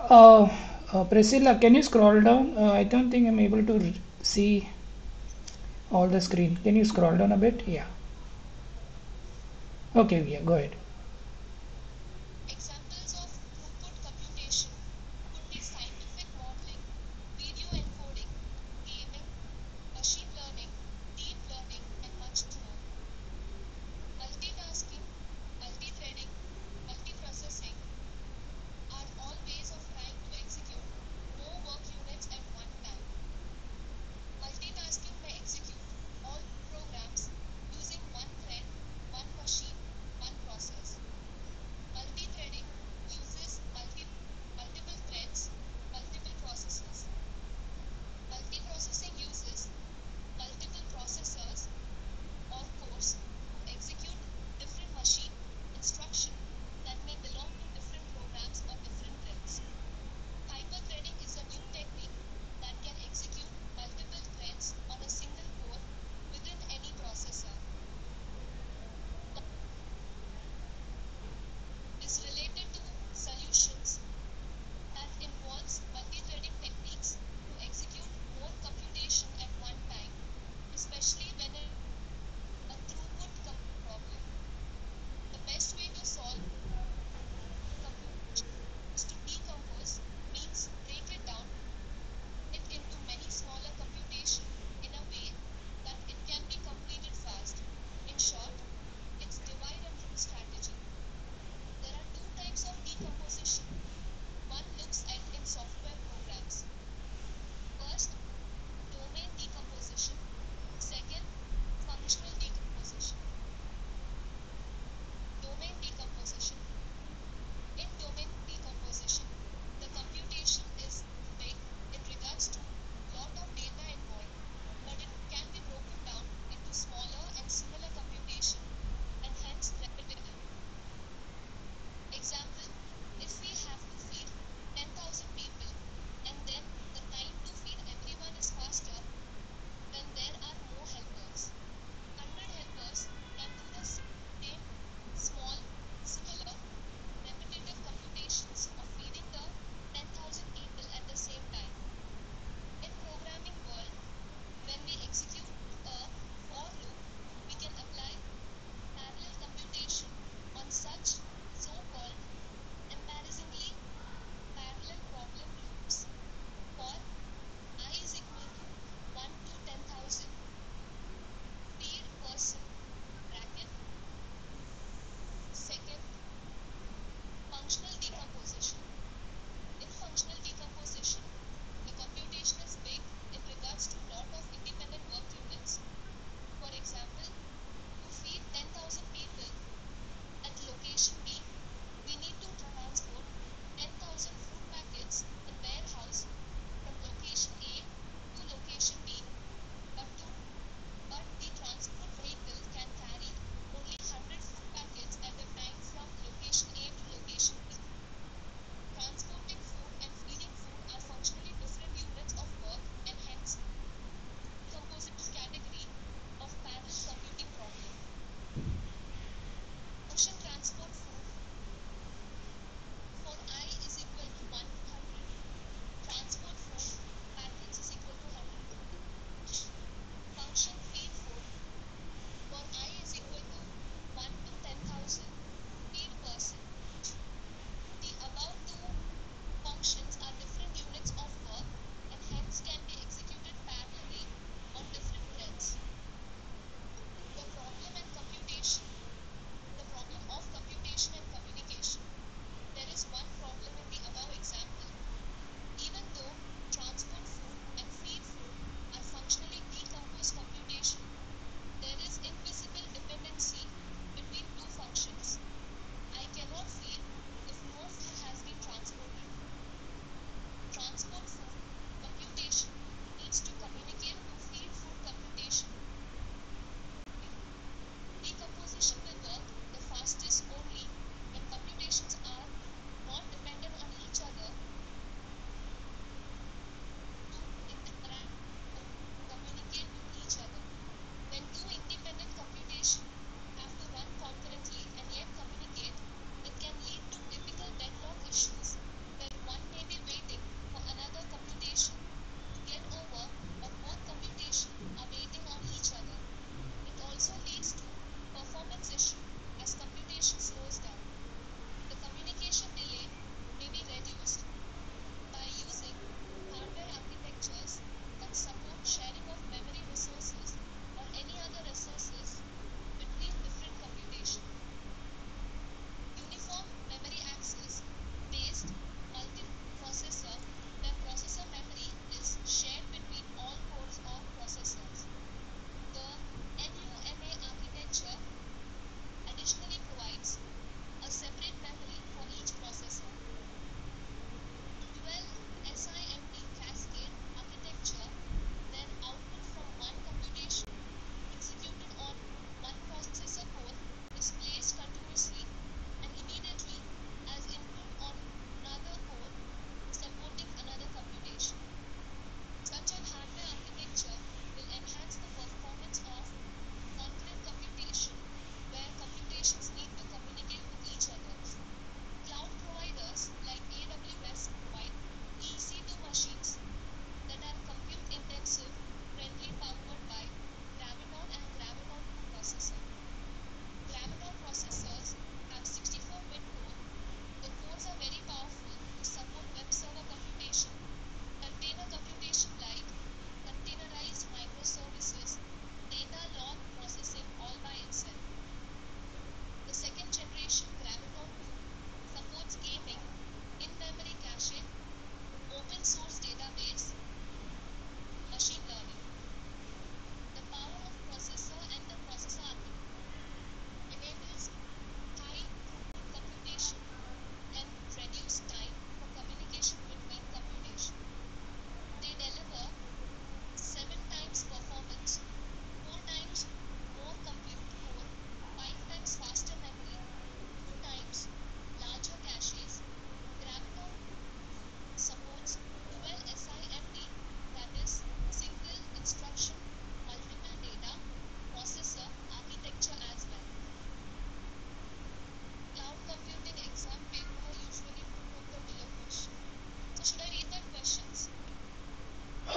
Uh, Priscilla, can you scroll down? I don't think I'm able to see all the screen. Can you scroll down a bit? Yeah. Okay, yeah, go ahead. Examples of throughput computation could be scientific modeling, video encoding, gaming, machine learning, deep learning, and much more. Multitasking, multi-threading, multiprocessing are all ways of trying to execute more work units at one time. Multitasking may execute all programs using one thread, one machine, one process.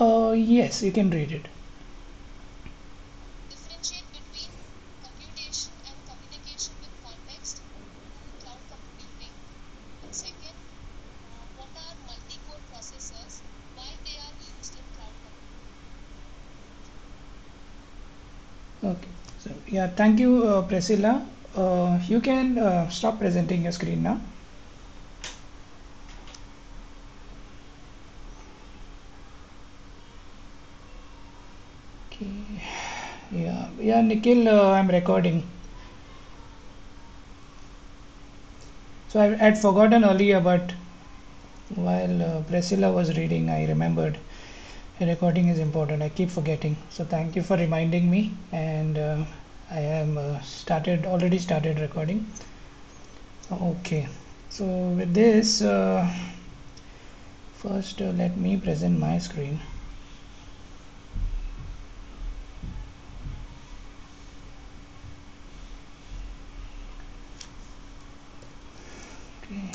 Yes, you can read it. Differentiate between computation and communication with context to cloud computing. And second, what are multi-core processors? Why they are used in cloud computing? Okay. So yeah, thank you, Priscilla. You can stop presenting your screen now. Okay. Yeah, Nikhil, I'm recording. So I had forgotten earlier, but while Priscilla was reading, I remembered recording is important. I keep forgetting. So thank you for reminding me, and I am already started recording. Okay. So with this, first let me present my screen. Okay.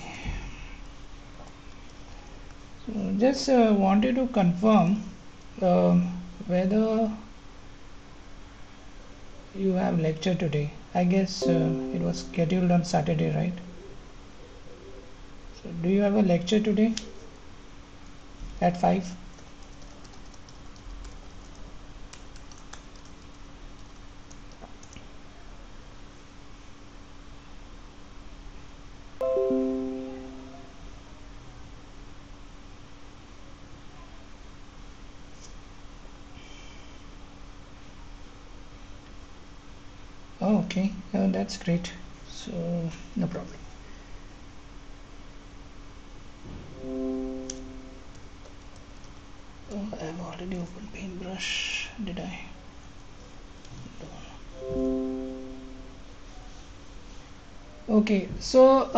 So just wanted to confirm whether you have lecture today. I guess it was scheduled on Saturday, right? So do you have a lecture today at 5? Oh, okay. Oh, that's great. So no problem. Oh, I've already opened Paintbrush. Did I? Okay, so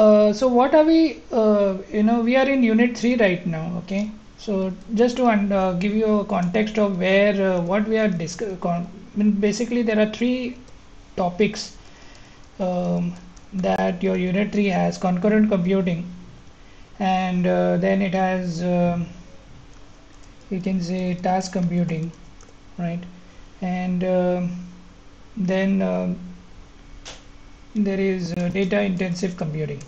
what are we? We are in Unit 3 right now. Okay, so just to give you a context of where what we are discussing. Basically, there are three topics that your Unit 3 has: concurrent computing, and then it has you can say task computing, right? And then there is data intensive computing.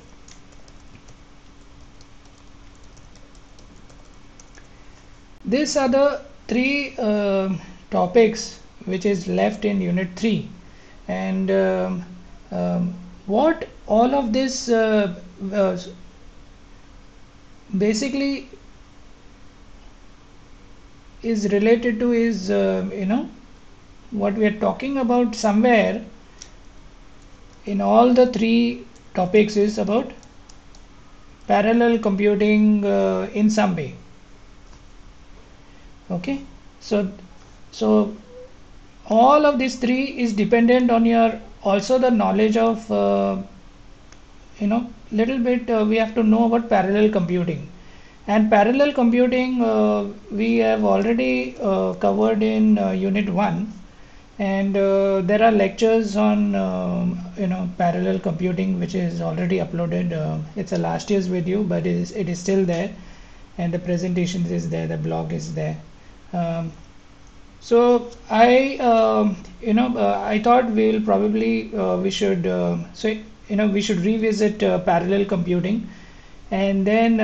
These are the three topics which is left in Unit 3, and what all of this uh, basically is related to is what we are talking about somewhere in all the three topics is about parallel computing in some way. Okay, so all of these three is dependent on your also the knowledge of little bit we have to know about parallel computing, and parallel computing we have already covered in Unit 1, and there are lectures on parallel computing which is already uploaded. It's a last year's video, but it is still there, and the presentation is there, the blog is there. So I thought we should we should revisit parallel computing, and then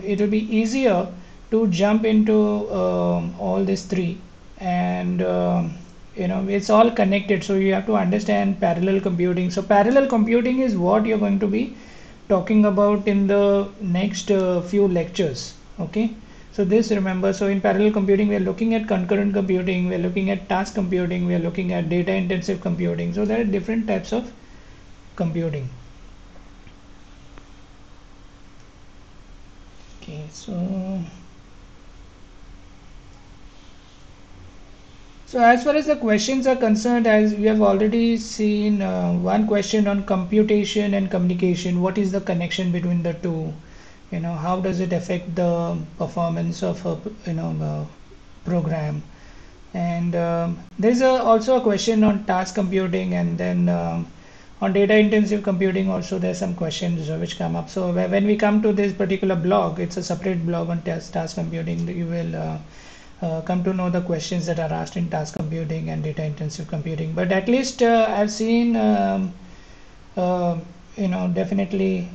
it will be easier to jump into all these three, and it's all connected. So you have to understand parallel computing. So parallel computing is what you're going to be talking about in the next few lectures. Okay. So this remember, so in parallel computing, we are looking at concurrent computing, we are looking at task computing, we are looking at data intensive computing. So there are different types of computing. Okay, so as far as the questions are concerned, as we have already seen one question on computation and communication, what is the connection between the two? How does it affect the performance of a program? And there's also a question on task computing, and then on data intensive computing also there's some questions which come up. So when we come to this particular blog, it's a separate blog on task computing that you will come to know the questions that are asked in task computing and data intensive computing. But at least I've seen definitely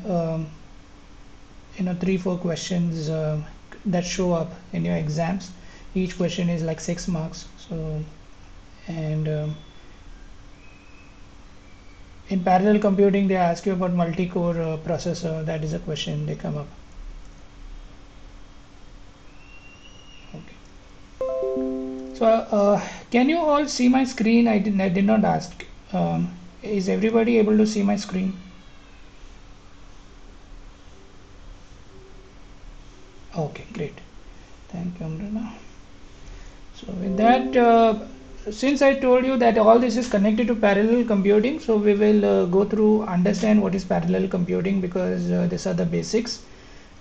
3-4 questions that show up in your exams. Each question is like 6 marks. So, and in parallel computing, they ask you about multi-core processor. That is a question they come up. Okay. So, can you all see my screen? I did not ask. Is everybody able to see my screen? Okay, great. Thank you, Amrina. So with that, since I told you that all this is connected to parallel computing, so we will go through, understand what is parallel computing, because these are the basics,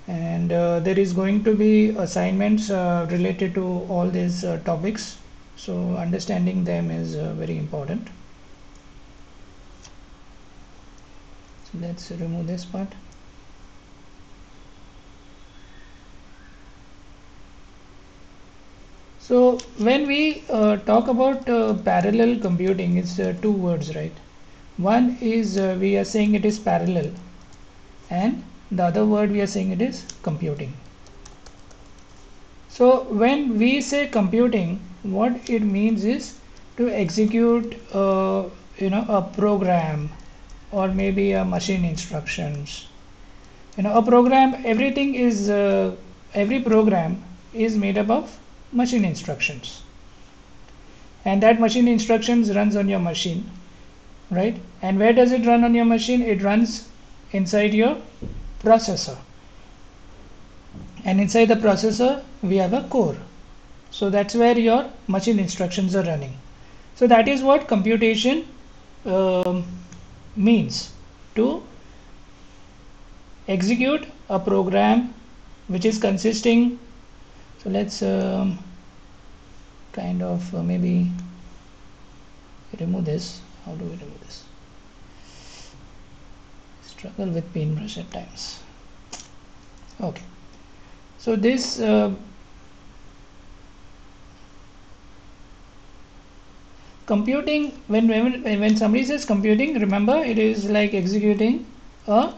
and there is going to be assignments related to all these topics. So understanding them is very important. So let's remove this part. So when we talk about parallel computing, it's 2 words, right? One is we are saying it is parallel, and the other word we are saying it is computing. So when we say computing, what it means is to execute a program, or maybe a machine instructions. A program, everything is every program is made up of machine instructions, and that machine instructions runs on your machine, right? And where does it run on your machine? It runs inside your processor, and inside the processor we have a core. So that's where your machine instructions are running. So that is what computation means, to execute a program which is consisting. So let's kind of maybe remove this. How do we remove this? Struggle with paintbrush at times. Okay. So this computing, when somebody says computing, remember it is like executing a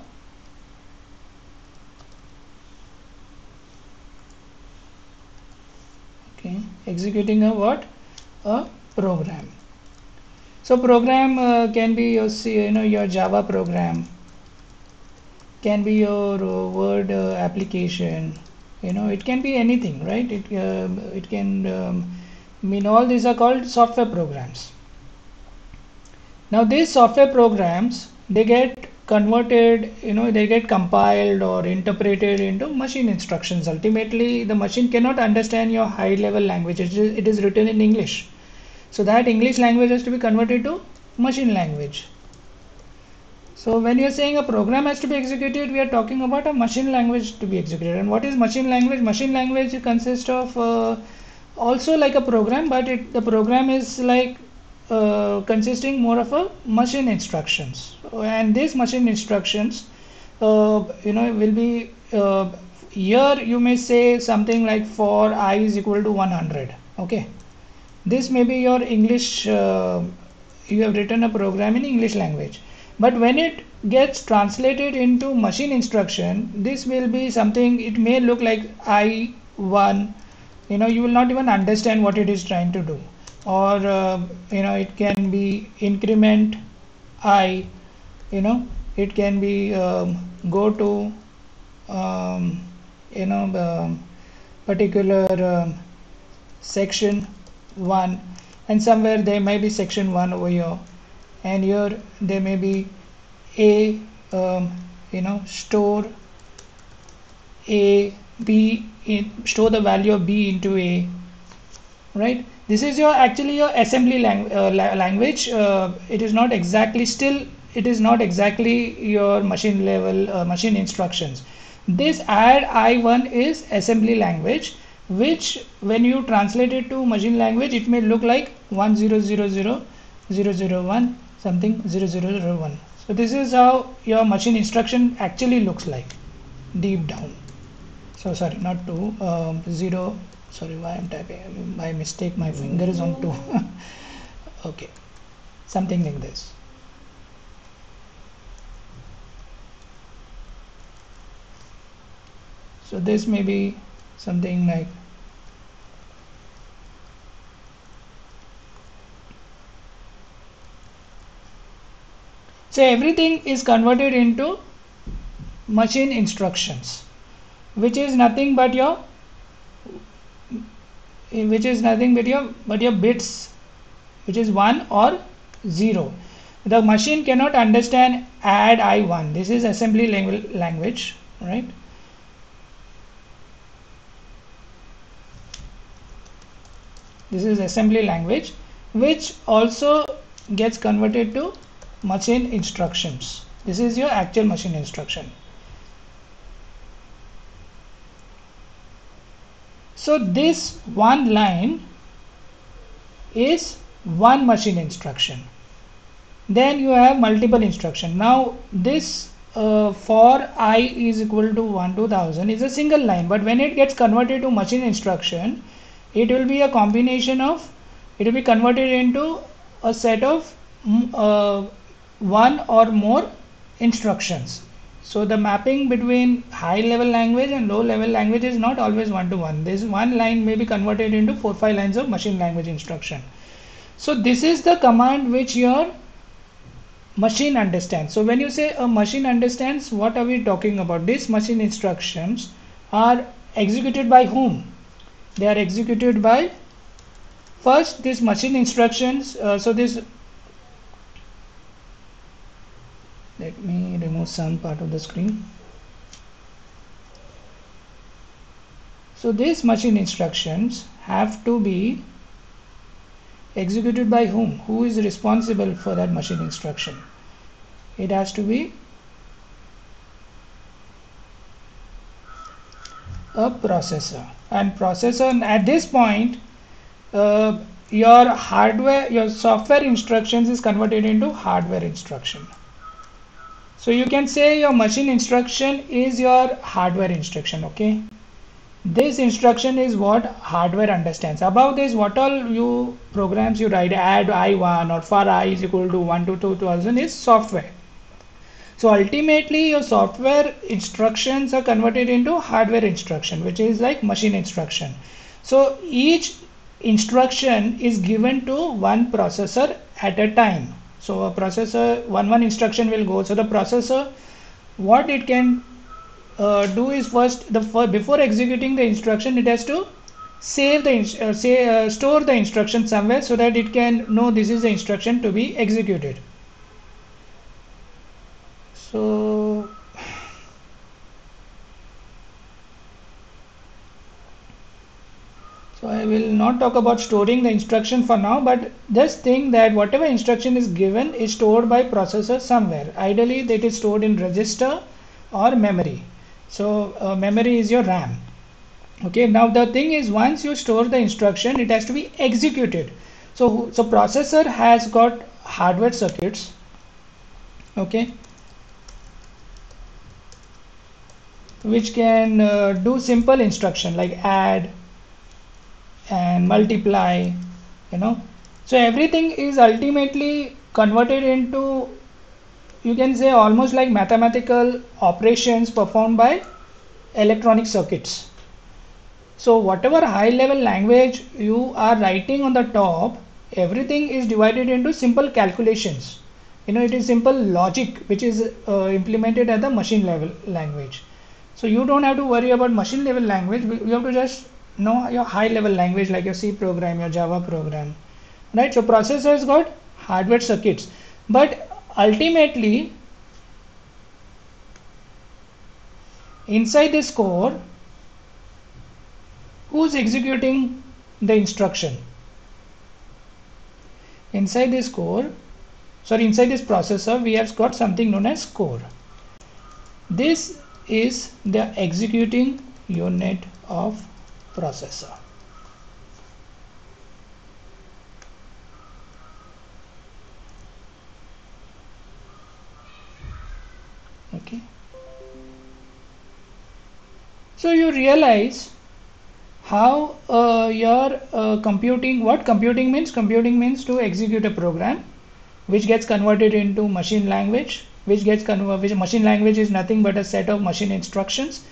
executing a what? A program. So program can be your your Java program, can be your Word application. It can be anything, right? It can mean, all these are called software programs. Now these software programs, they get converted, they get compiled or interpreted into machine instructions. Ultimately, the machine cannot understand your high level language. It is written in English. So that English language has to be converted to machine language. So when you are saying a program has to be executed, we are talking about a machine language to be executed. And what is machine language? Machine language consists of also like a program, but the program is like consisting more of a machine instructions, and these machine instructions will be here you may say something like for I is equal to 100. Okay, this may be your English, you have written a program in English language, but when it gets translated into machine instruction, this will be something, it may look like I1, you will not even understand what it is trying to do. Or it can be increment I, it can be go to particular section 1, and somewhere there may be section 1 over here, and here there may be a store a b store the value of b into a, right? This is your actually your assembly language. It is not exactly, still it is not exactly your machine level machine instructions. This add I1 is assembly language, which when you translate it to machine language, it may look like 10000001 something 0001. So this is how your machine instruction actually looks like deep down. So sorry, not 2 0 sorry, why I'm typing by mistake, my finger is on 2. Okay, something like this. So this may be something like, so everything is converted into machine instructions, which is nothing but your bits, which is 1 or 0. The machine cannot understand add I1. This is assembly language, right? This is assembly language, which also gets converted to machine instructions. This is your actual machine instruction. So this one line is one machine instruction. Then you have multiple instruction. Now this for I is equal to 1 to 1000 is a single line, but when it gets converted to machine instruction, it will be a combination of, it will be converted into a set of one or more instructions. So the mapping between high level language and low level language is not always 1 to 1. This one line may be converted into 4-5 lines of machine language instruction. So this is the command which your machine understands. So when you say a machine understands, what are we talking about? These machine instructions are executed by whom? They are executed by, first, these machine instructions. Let me remove some part of the screen. So these machine instructions have to be executed by whom? Who is responsible for that machine instruction? It has to be a processor. And processor, at this point, your software instructions is converted into hardware instruction. So you can say your machine instruction is your hardware instruction. Okay, this instruction is what hardware understands. Above this, what all you programs you write, add I1 or for I is equal to 1 to 2000 is software. So ultimately your software instructions are converted into hardware instruction, which is like machine instruction. So each instruction is given to one processor at a time. So a processor, one instruction will go. So the processor, what it can do is first, before executing the instruction, it has to save the store the instruction somewhere so that it can know this is the instruction to be executed. So I will not talk about storing the instruction for now, but just think that whatever instruction is given is stored by processor somewhere. Ideally that is stored in register or memory. So memory is your RAM. Okay, now the thing is, once you store the instruction, it has to be executed. So processor has got hardware circuits. Okay, which can do simple instruction like add and multiply, so everything is ultimately converted into, you can say, almost like mathematical operations performed by electronic circuits. So whatever high level language you are writing on the top, everything is divided into simple calculations. It is simple logic which is implemented at the machine level language. So you don't have to worry about machine level language. You have to just know your high level language like your C program, your Java program, right? So processor has got hardware circuits, but ultimately inside this core, who's executing the instruction? Inside this processor, we have got something known as core. This is the executing unit of processor. Okay, so you realize how your computing, what computing means? Computing means to execute a program which gets converted into machine language, which machine language is nothing but a set of machine instructions.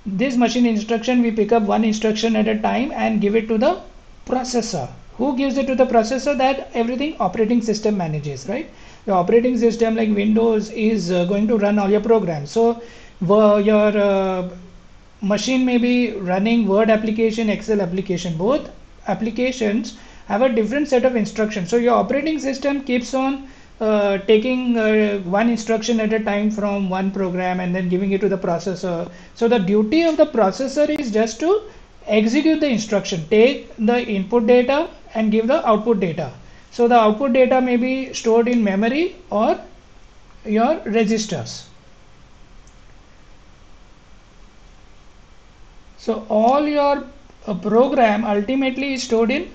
This machine instruction, we pick up one instruction at a time and give it to the processor. Who gives it to the processor? That everything operating system manages, right? The operating system like Windows is going to run all your programs. So your machine may be running Word application, Excel application. Both applications have a different set of instructions. So your operating system keeps on taking one instruction at a time from one program and then giving it to the processor. So the duty of the processor is just to execute the instruction, take the input data and give the output data. So the output data may be stored in memory or your registers. So all your program ultimately is stored in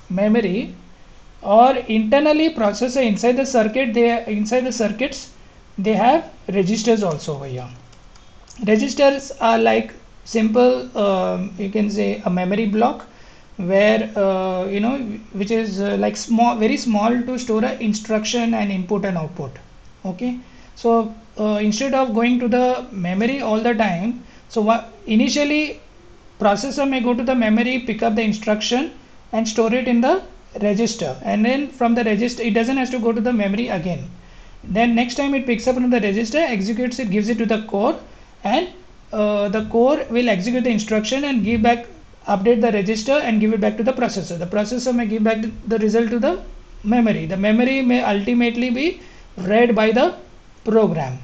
memory, or internally processor inside the circuit, inside the circuits they have registers also over here. Registers are like simple you can say a memory block where which is like small, very small, to store a instruction and input and output. Okay, so instead of going to the memory all the time, so initially processor may go to the memory, pick up the instruction and store it in the register, and then from the register it doesn't have to go to the memory again. Then next time it picks up from the register, executes it, gives it to the core, and the core will execute the instruction and give back, update the register and give it back to the processor. The processor may give back the result to the memory. The memory may ultimately be read by the program.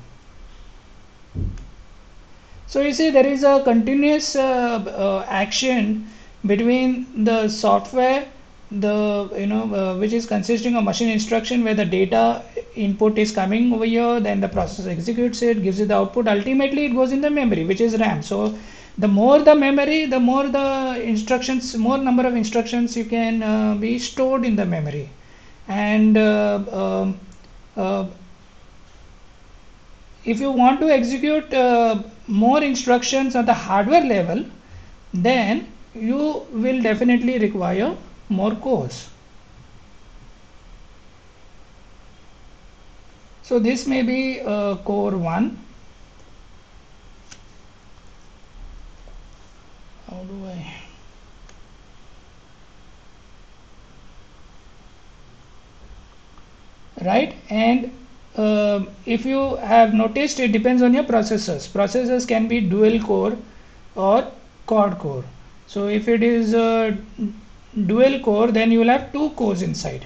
So you see there is a continuous action between the software, which is consisting of machine instruction, where the data input is coming over here, then the processor executes it, gives it the output, ultimately it goes in the memory, which is RAM. So the more the memory, the more the instructions, more number of instructions you can be stored in the memory. And if you want to execute more instructions at the hardware level, then you will definitely require more cores. So this may be core 1. How do I? Right, and if you have noticed, it depends on your processors. Processors can be dual core or quad core. So if it is a dual core, then you will have two cores inside,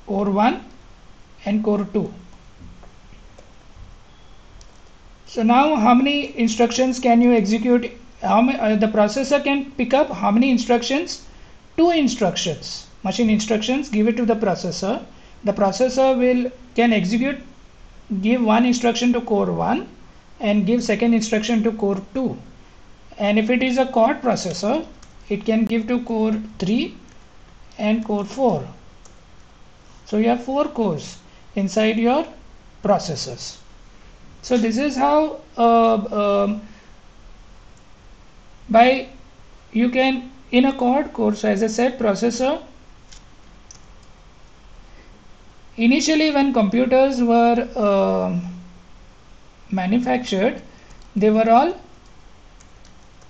core 1 and core 2. So now how many instructions can you execute? The processor can pick up how many instructions? 2 instructions, machine instructions, give it to the processor. The processor can execute, give one instruction to core 1 and give second instruction to core 2. And if it is a quad processor, it can give to core 3 and core 4. So you have 4 cores inside your processors. So this is how you can, in a quad core, so as I said, processor, initially when computers were manufactured, they were all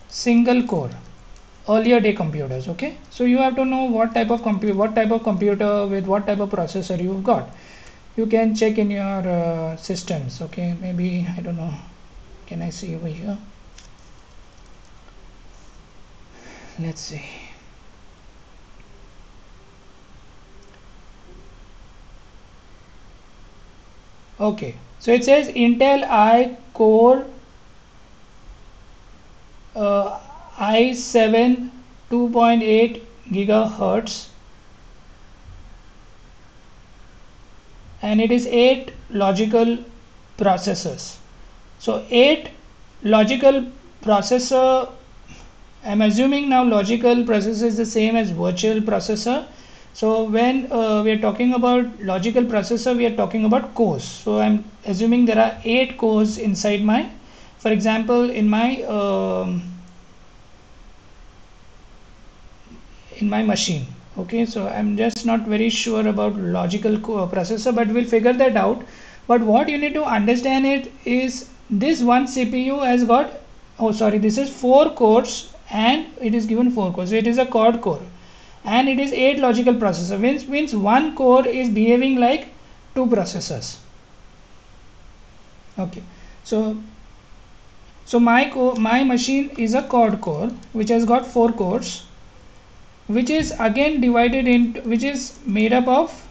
single core, earlier day computers. Okay, so you have to know what type of computer with what type of processor you've got. You can check in your systems. Okay, maybe, I don't know, can I see over here? Let's see. Okay, so it says Intel I Core i7 2.8 gigahertz, and it is 8 logical processors. So 8 logical processor, I'm assuming now logical processor is the same as virtual processor. So when we are talking about logical processor, we are talking about cores. So I'm assuming there are 8 cores inside my, for example, in my in my machine. Okay, so I'm just not very sure about logical processor, but we'll figure that out. But what you need to understand it is this one CPU has got, oh sorry, this is 4 cores and it is given 4 cores. So it is a quad core and it is 8 logical processor, means one core is behaving like 2 processors. Okay, so my machine is a quad core which has got 4 cores, which is again divided into, which is made up of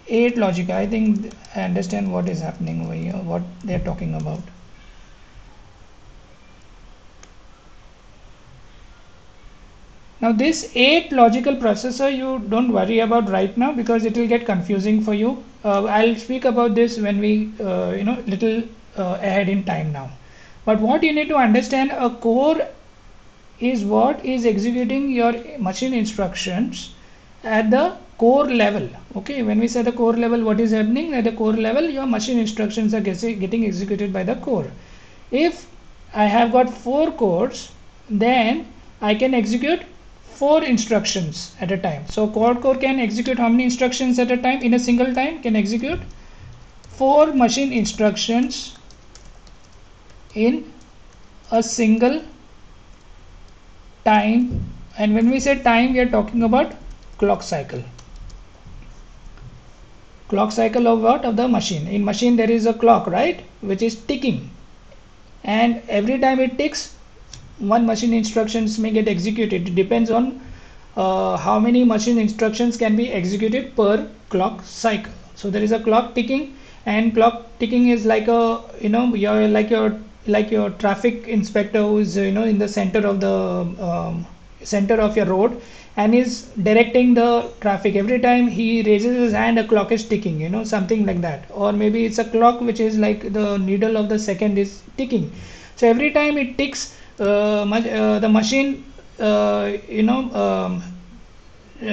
8 logic. I think I understand what is happening over here, what they are talking about. Now this 8 logical processor you don't worry about right now because it will get confusing for you. I'll speak about this when we little ahead in time now. But what you need to understand, a core is what is executing your machine instructions at the core level. Okay, when we say the core level, what is happening at the core level? Your machine instructions are getting executed by the core. If I have got 4 cores, then I can execute 4 instructions at a time. So quad core can execute how many instructions at a time? In a single time can execute 4 machine instructions in a single time. And when we say time, we are talking about clock cycle. Clock cycle of what? Of the machine. In machine there is a clock, right, which is ticking, and every time it ticks, one machine instructions may get executed. It depends on how many machine instructions can be executed per clock cycle. So there is a clock ticking, and clock ticking is like a, you're like your traffic inspector who is in the center of the center of your road and is directing the traffic. Every time he raises his hand, a clock is ticking, something like that. Or maybe it's a clock which is like the needle of the second is ticking. So every time it ticks, the machine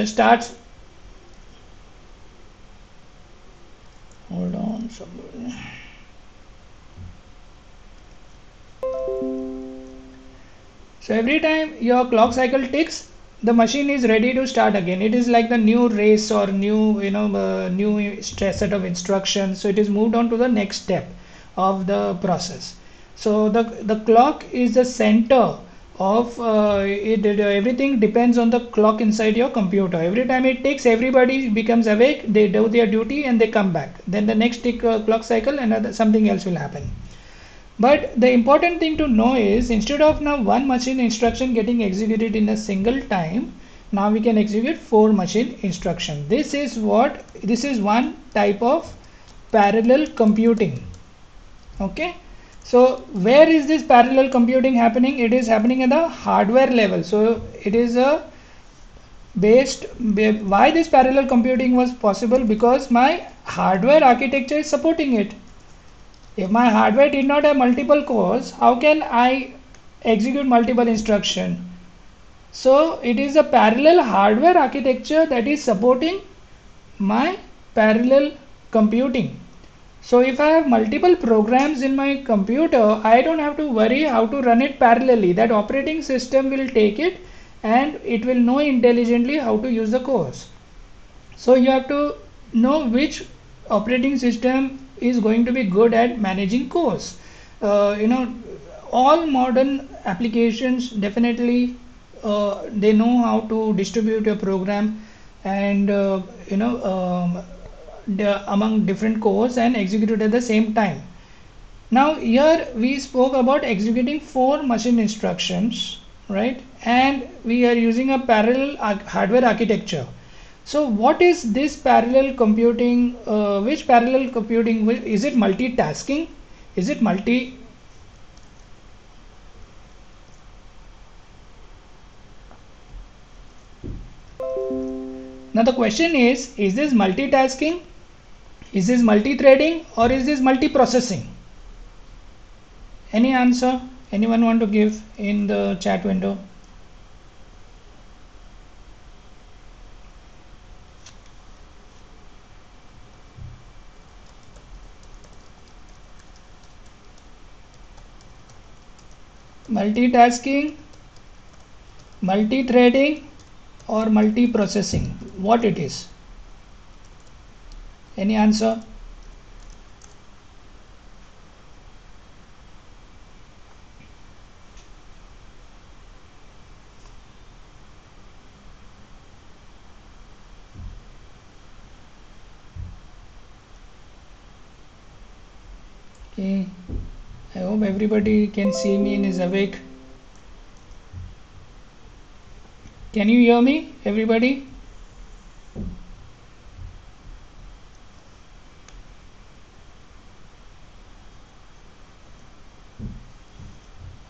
starts. Hold on, somebody. So every time your clock cycle ticks, the machine is ready to start again. It is like the new race or new new set of instructions. So it is moved on to the next step of the process. So the clock is the center of everything depends on the clock inside your computer. Every time it ticks, everybody becomes awake, they do their duty and they come back. Then the next tick clock cycle, another something else will happen. But the important thing to know is, instead of now one machine instruction getting executed in a single time, now we can execute 4 machine instructions. This is one type of parallel computing. Okay, so where is this parallel computing happening? It is happening at the hardware level. So it is why this parallel computing was possible? Because my hardware architecture is supporting it. If my hardware did not have multiple cores, how can I execute multiple instructions? So it is a parallel hardware architecture that is supporting my parallel computing. So if I have multiple programs in my computer, I don't have to worry how to run it parallelly. That operating system will take it and it will know intelligently how to use the cores. So you have to know which operating system is going to be good at managing cores. All modern applications definitely they know how to distribute a program and among different cores and execute it at the same time. Now here we spoke about executing 4 machine instructions, right? And we are using a parallel hardware architecture. So what is this parallel computing? Which parallel computing? Is it multitasking? Is it multi? Now the question is this multitasking? Is this multi-threading or is this multi-processing? Any answer? Anyone want to give in the chat window? Multitasking multi-threading or multi-processing? What it is? Any answer? Okay, I hope everybody can see me and is awake. Can you hear me, everybody?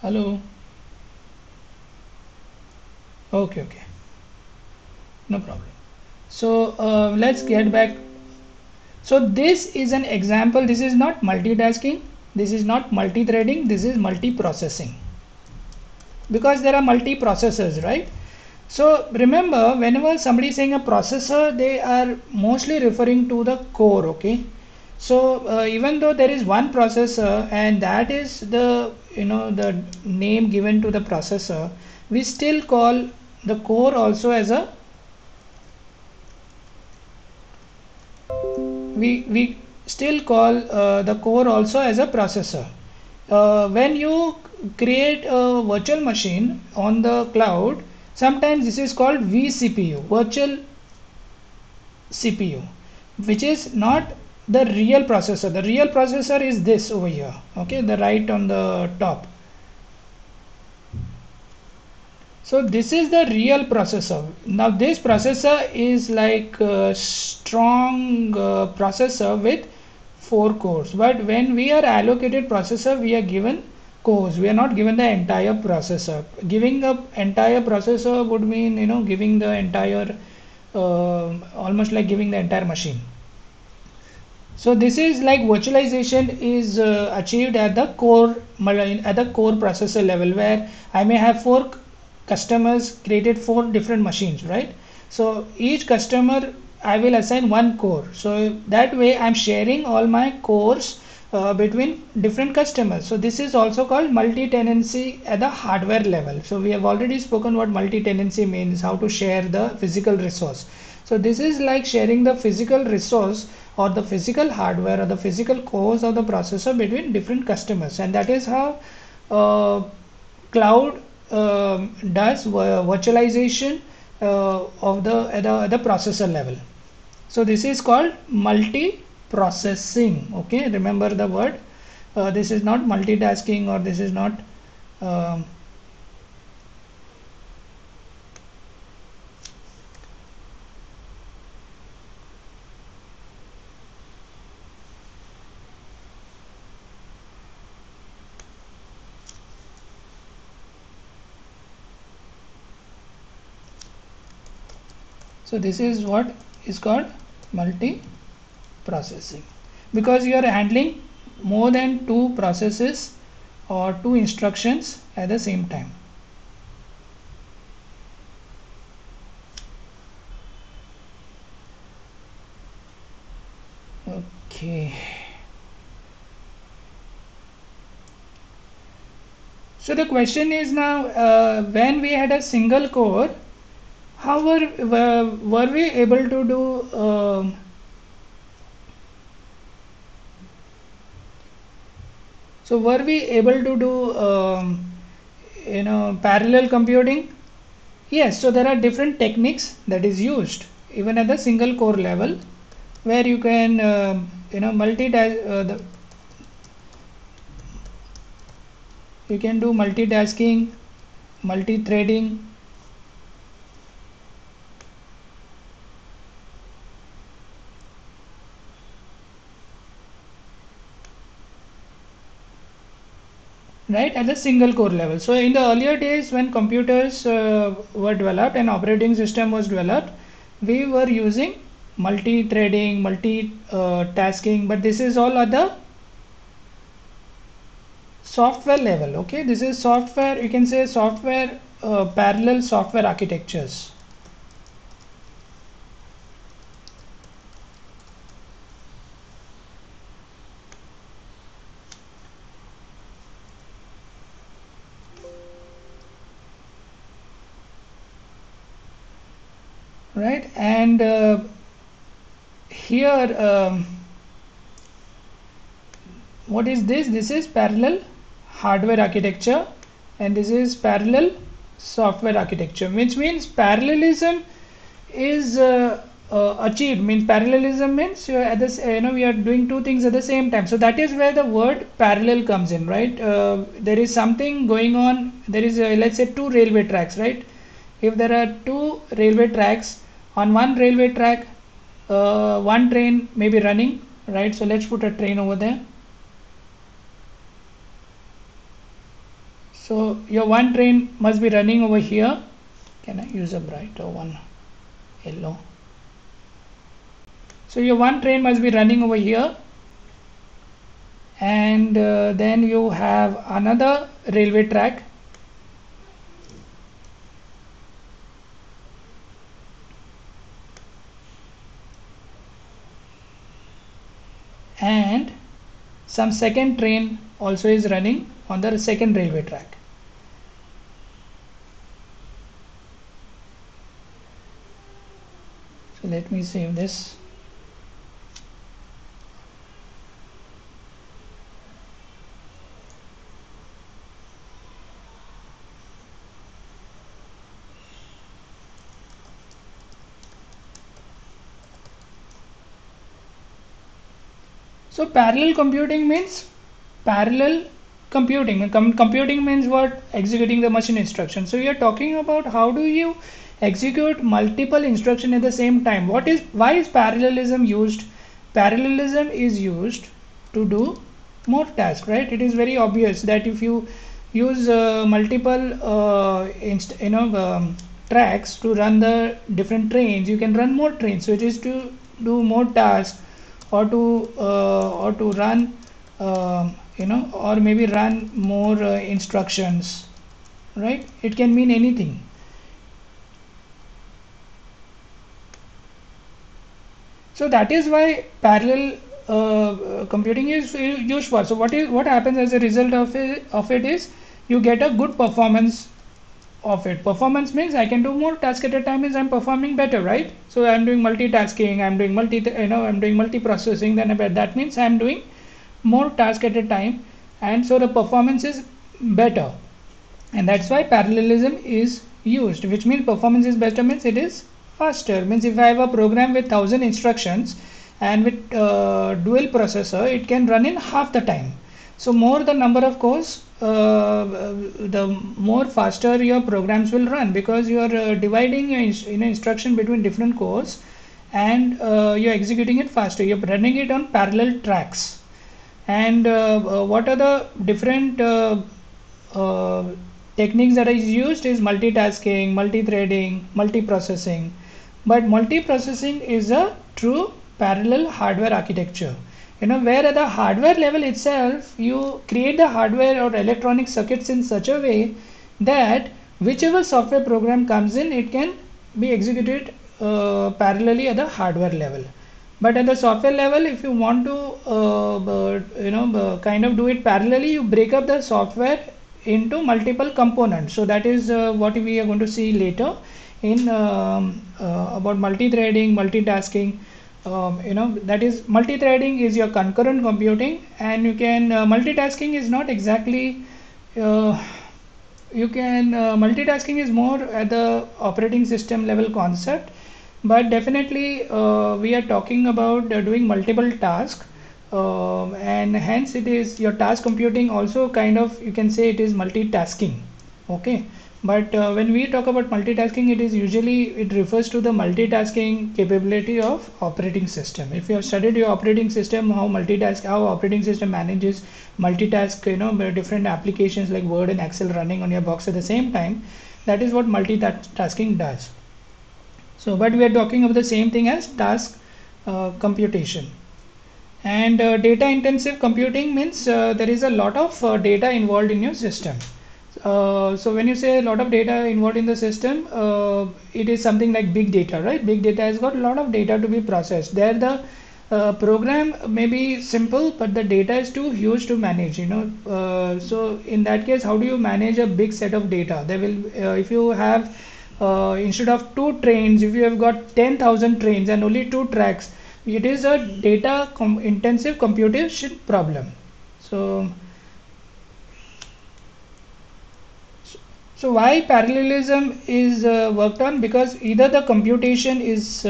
Hello? Okay, okay, no problem. So let's get back. So this is an example. This is not multitasking. This is not multi-threading. This is multi-processing, because there are multi-processors, right? So remember, whenever somebody is saying a processor, they are mostly referring to the core, okay? So even though there is one processor and that is the the name given to the processor, we still call the core also as a we still call the core also as a processor. When you create a virtual machine on the cloud, sometimes this is called vCPU, virtual CPU, which is not the real processor. The real processor is this over here, okay, the right on the top. So this is the real processor. Now this processor is like a strong processor with 4 cores, but when we are allocated processor, we are given cores. We are not given the entire processor. Giving the entire processor would mean giving the entire almost like giving the entire machine. So this is like virtualization is achieved at the core processor level, where I may have 4 customers created 4 different machines, right? So each customer I will assign 1 core. So that way I'm sharing all my cores between different customers. So this is also called multi-tenancy at the hardware level. So we have already spoken what multi-tenancy means, how to share the physical resource. So this is like sharing the physical resource or the physical hardware or the physical cores of the processor between different customers, and that is how cloud does virtualization of the processor level. So this is called multi-processing. Okay, remember the word. This is not multitasking, or this is not um, so this is what is called multi-processing, because you are handling more than 2 processes or 2 instructions at the same time. Okay. So the question is now, when we had a single core, how were we able to do so were we able to do parallel computing? Yes. So there are different techniques that is used even at the single core level, where you can multitask. You can do multitasking, multi-threading. Right, at the single core level. So in the earlier days, when computers were developed and operating system was developed, we were using multi-threading, multi-tasking, but this is all at the software level. Okay, this is software, you can say software, parallel software architectures. right? And here what is this? This is parallel hardware architecture, and this is parallel software architecture, which means parallelism is achieved. Means parallelism means at this, we are doing two things at the same time. So that is where the word parallel comes in, right? There is something going on. There is let's say two railway tracks, right? If there are two railway tracks, on one railway track one train may be running, right? So let's put a train over there. So your one train must be running over here. Can I use a brighter one? Yellow. So your one train must be running over here, and then you have another railway track, and some second train also is running on the second railway track. So let me save this. So parallel computing means parallel computing. Computing means what? Executing the machine instruction. So we are talking about how do you execute multiple instructions at the same time. Why is parallelism used? Parallelism is used to do more tasks, right? It is very obvious that if you use multiple tracks to run the different trains, you can run more trains. So it is to do more tasks, or to run or maybe run more instructions, right? It can mean anything. So that is why parallel computing is used for. So what happens as a result of it is you get a good performance of it. Performance means I can do more tasks at a time, means I'm performing better, right? So I'm doing multitasking, I'm doing multi-processing, then that means I'm doing more tasks at a time, and so the performance is better, and that's why parallelism is used, which means performance is better means it is faster. Means if I have a program with 1000 instructions and with dual processor, it can run in half the time. So more the number of cores, the more faster your programs will run, because you are dividing instruction between different cores, and you're executing it faster. You're running it on parallel tracks. And what are the different techniques that is used is multitasking, multi-threading, multiprocessing. But multiprocessing is a true parallel hardware architecture. Where at the hardware level itself, you create the hardware or electronic circuits in such a way that whichever software program comes in, it can be executed parallelly at the hardware level. But at the software level, if you want to kind of do it parallelly, you break up the software into multiple components. So that is what we are going to see later in about multi-threading, multitasking. That is, multi-threading is your concurrent computing, and you can multitasking is not exactly multitasking is more at the operating system level concept, but definitely we are talking about doing multiple tasks, and hence it is your task computing also kind of, you can say it is multitasking. Okay, but when we talk about multitasking, it refers to the multitasking capability of operating system. If you have studied your operating system, how operating system manages multitask, different applications like Word and Excel running on your box at the same time, that is what multitasking does. So but we are talking about the same thing as task computation. And data intensive computing means there is a lot of data involved in your system. So when you say a lot of data involved in the system, it is something like big data, right? Big data has got a lot of data to be processed. There the program may be simple, but the data is too huge to manage, so in that case, how do you manage a big set of data? There will if you have instead of 2 trains, if you have got 10,000 trains and only 2 tracks, it is a data intensive computation problem. So why parallelism is worked on? Because either the computation is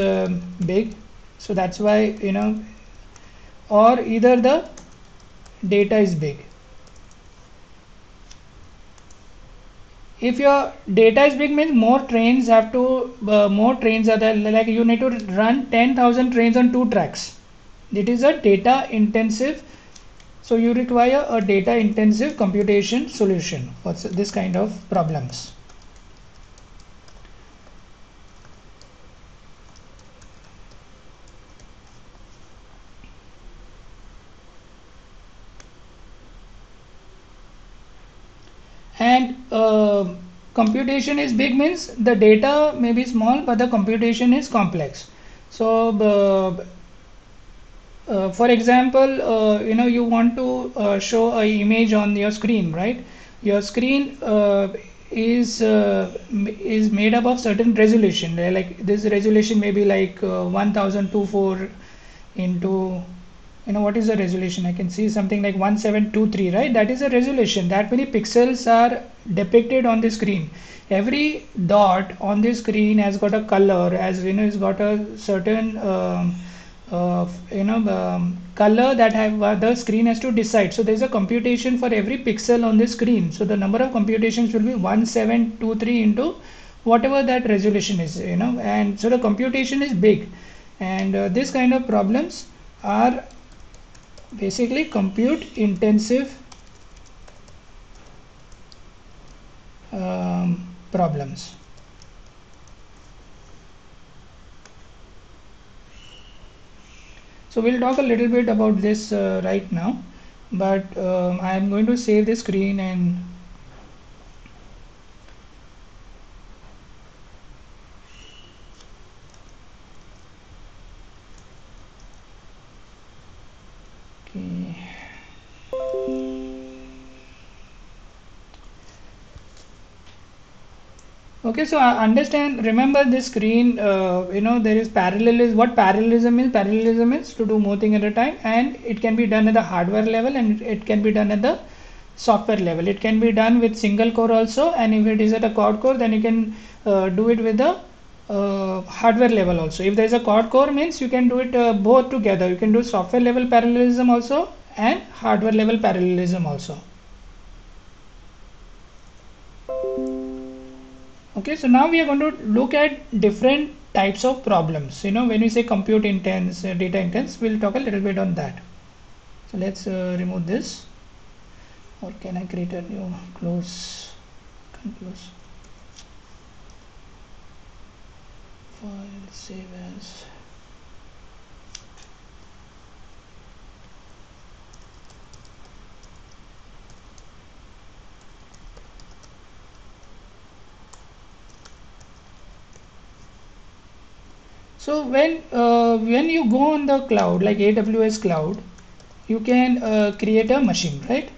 big, so that's why, or either the data is big. If your data is big, means more trains have to more trains are there, like you need to run 10,000 trains on 2 tracks. It is a data intensive, so you require a data intensive computation solution for this kind of problems. And computation is big means the data may be small but the computation is complex. So for example, you want to show an image on your screen, right? Your screen is made up of certain resolution, like this resolution may be like 1024 into, what is the resolution? I can see something like 1723, right? That is a resolution. That many pixels are depicted on the screen. Every dot on the screen has got a color, as it's got a certain color that the screen has to decide. So there's a computation for every pixel on the screen. So the number of computations will be 1723 into whatever that resolution is, and so the computation is big. And this kind of problems are basically compute intensive problems. So we'll talk a little bit about this right now, but I am going to save the screen and okay, so I understand, remember this screen, there is parallelism. What parallelism is? Parallelism is to do more thing at a time, and it can be done at the hardware level and it can be done at the software level. It can be done with single core also, and if it is at a quad core, then you can do it with the hardware level also. If there is a quad core, means you can do it both together. You can do software level parallelism also and hardware level parallelism also. Okay, so now we are going to look at different types of problems. When we say compute intense, data intense, we'll talk a little bit on that. So let's remove this, or can I create a new close file, save as. So when you go on the cloud, like AWS cloud, you can create a machine, right,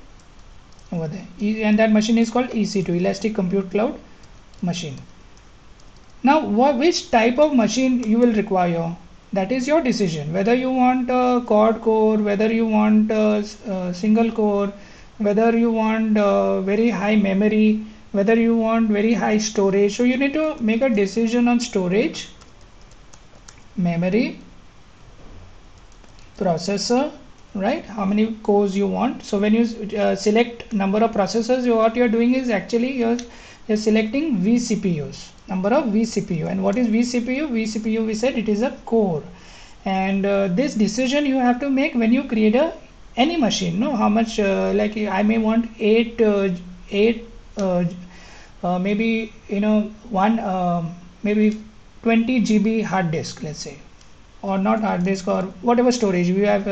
over there, and that machine is called EC2, Elastic Compute Cloud machine. Now which type of machine you will require, that is your decision, whether you want a quad core, whether you want a single core, whether you want very high memory, whether you want very high storage. So you need to make a decision on storage, memory, processor, right? How many cores you want. So when you select number of processors, what you're doing is actually you're selecting vCPUs, number of vCPU. And what is vCPU? vCPU, we said it is a core. And this decision you have to make when you create any machine. How much, like I may want eight maybe one maybe 20 GB hard disk, let's say, or not hard disk, or whatever storage you have.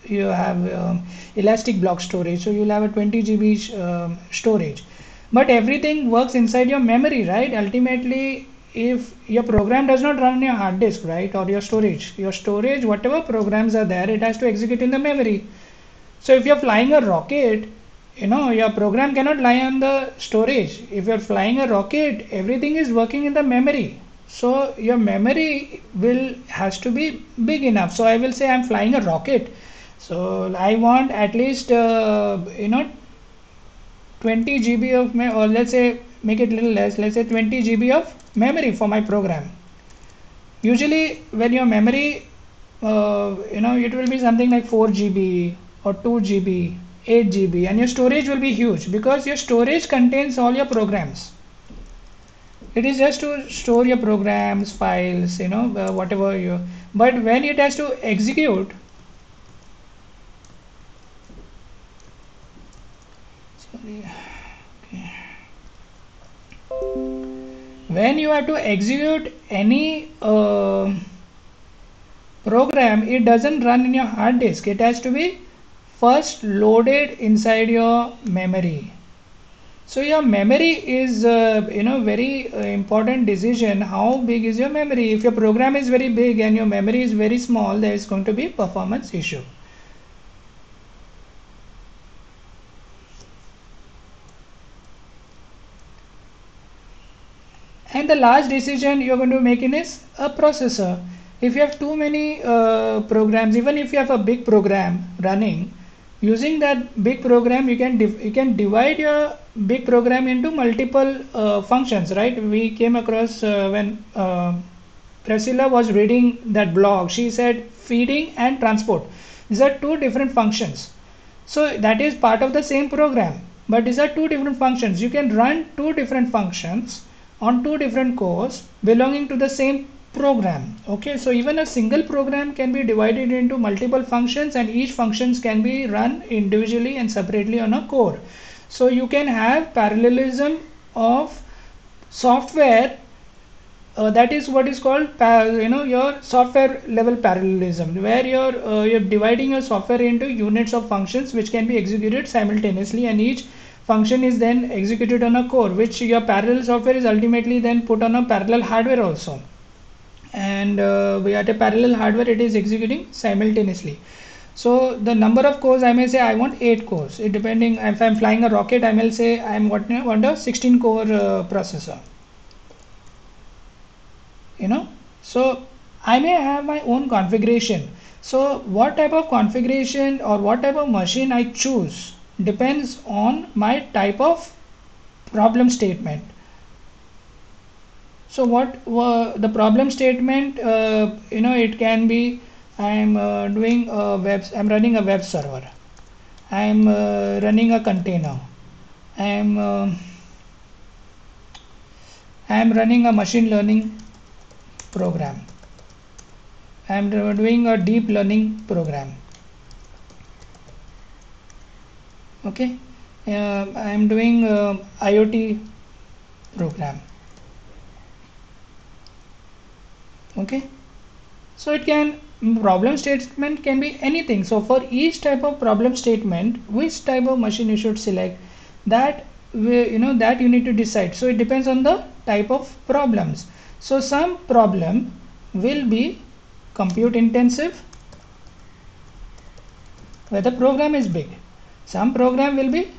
You have elastic block storage, so you'll have a 20 GB storage. But everything works inside your memory, right? Ultimately, if your program does not run on your hard disk, right, or your storage, whatever programs are there, it has to execute in the memory. So if you're flying a rocket, your program cannot lie on the storage. If you're flying a rocket, everything is working in the memory. So your memory will has to be big enough. So I will say I'm flying a rocket. So I want at least 20 GB of or let's say make it a little less. Let's say 20 GB of memory for my program. Usually when your memory it will be something like 4 GB or 2 GB, 8 GB, and your storage will be huge because your storage contains all your programs. It is just to store your programs, files, whatever you. But when it has to execute, sorry, okay. When you have to execute any program, it doesn't run in your hard disk. It has to be first loaded inside your memory. So your memory is very important decision. How big is your memory? If your program is very big and your memory is very small, there is going to be performance issue. And the last decision you're going to make in is a processor. If you have too many programs, even if you have a big program running, using that big program you can divide your big program into multiple functions, right? We came across when Priscilla was reading that blog, she said feeding and transport, these are two different functions. So that is part of the same program, but these are two different functions. You can run two different functions on two different cores belonging to the same program. Okay, so even a single program can be divided into multiple functions, and each functions can be run individually and separately on a core. So you can have parallelism of software. That is what is called your software level parallelism, where you're dividing your software into units of functions which can be executed simultaneously, and each function is then executed on a core, which your parallel software is ultimately then put on a parallel hardware also, and at a parallel hardware it is executing simultaneously. So the number of cores, I may say I want 8 cores. It depending, if I'm flying a rocket, I may say I want a 16 core processor. So I may have my own configuration. So what type of configuration or what type of machine I choose depends on my type of problem statement. So what the problem statement, it can be I'm running a web server, I'm running a container, I'm running a machine learning program, I'm doing a deep learning program. Okay, I'm doing IoT program. Okay, so it can, problem statement can be anything. So for each type of problem statement, which type of machine you should select, that that you need to decide. So it depends on the type of problems. So some problem will be compute intensive, where the program is big. Some program will be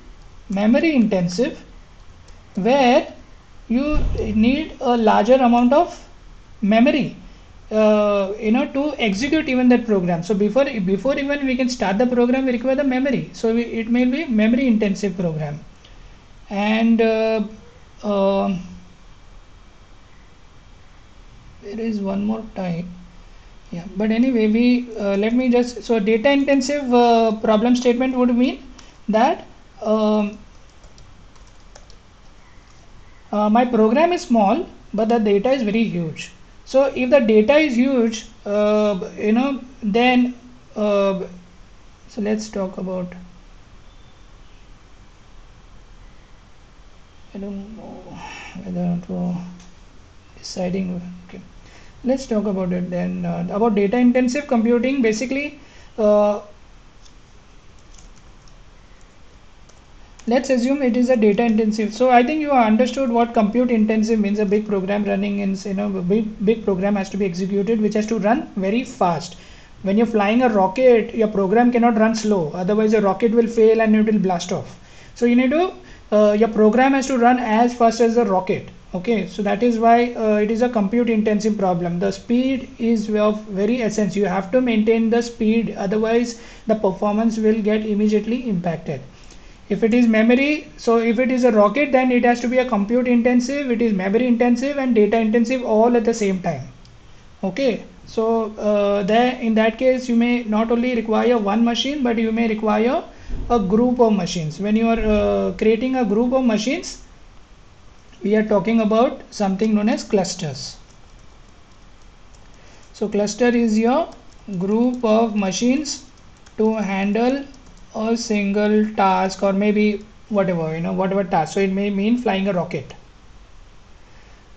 memory intensive, where you need a larger amount of memory to execute even that program. So before even we can start the program, we require the memory. So it may be memory intensive program. And there is one more type. Yeah, but anyway, we let me just, so data intensive problem statement would mean that my program is small but the data is very huge. So if the data is huge, then so let's talk about, I don't know whether to deciding. Okay, let's talk about it then. About data intensive computing, basically let's assume it is a data intensive. So I think you understood what compute intensive means. A big program running in, big program has to be executed, which has to run very fast. When you're flying a rocket, your program cannot run slow, otherwise your rocket will fail and it will blast off. So you need to your program has to run as fast as the rocket. Okay, so that is why it is a compute intensive problem. The speed is of very essence. You have to maintain the speed, otherwise the performance will get immediately impacted. If it is memory, so if it is a rocket, then it has to be a compute intensive, it is memory intensive and data intensive all at the same time. Okay, so there in that case you may not only require one machine, but you may require a group of machines. When you are creating a group of machines, we are talking about something known as clusters. So cluster is your group of machines to handle a single task, or maybe whatever, whatever task. So it may mean flying a rocket.